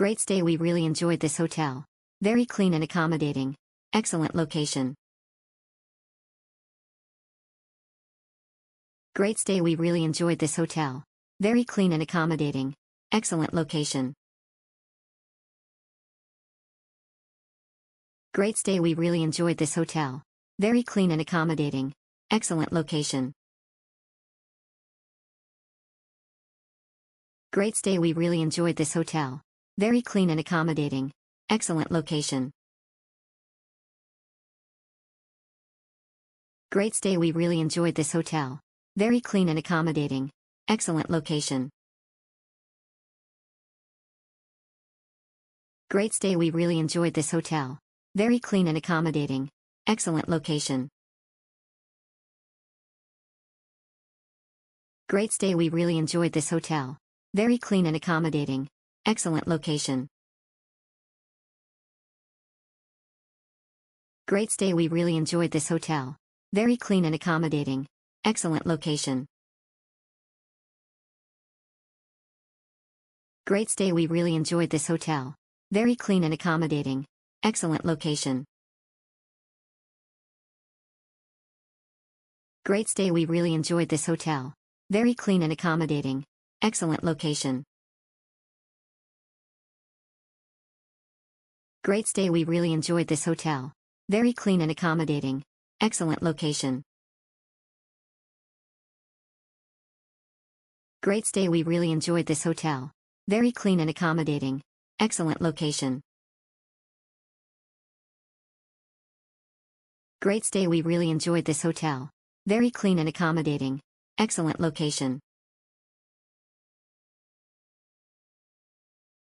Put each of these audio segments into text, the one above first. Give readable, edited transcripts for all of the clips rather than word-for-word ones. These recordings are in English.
Great stay. We really enjoyed this hotel. Very clean and accommodating. Excellent location. Great stay. We really enjoyed this hotel. Very clean and accommodating. Excellent location. Great stay. We really enjoyed this hotel. Very clean and accommodating. Excellent location. Great stay. We really enjoyed this hotel. Very clean and accommodating. Excellent location. Great stay. We really enjoyed this hotel. Very clean and accommodating. Excellent location. Great stay. We really enjoyed this hotel. Very clean and accommodating. Excellent location. Great stay. We really enjoyed this hotel. Very clean and accommodating. Excellent location. Great stay. We really enjoyed this hotel. Very clean and accommodating. Excellent location. Great stay. We really enjoyed this hotel. Very clean and accommodating. Excellent location. Great stay. We really enjoyed this hotel. Very clean and accommodating. Excellent location. Great stay. We really enjoyed this hotel. Very clean and accommodating. Excellent location. Great stay. We really enjoyed this hotel. Very clean and accommodating. Excellent location. Great stay. We really enjoyed this hotel. Very clean and accommodating. Excellent location.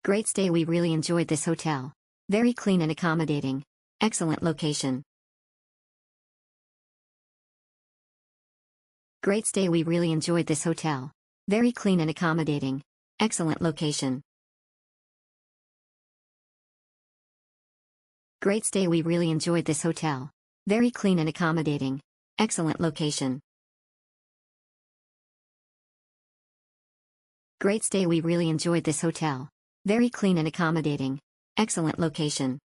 Great stay. We really enjoyed this hotel. Very clean and accommodating. Excellent location. Great stay. We really enjoyed this hotel. Very clean and accommodating. Excellent location. Great stay. We really enjoyed this hotel. Very clean and accommodating. Excellent location. Great stay. We really enjoyed this hotel. Very clean and accommodating. Excellent location.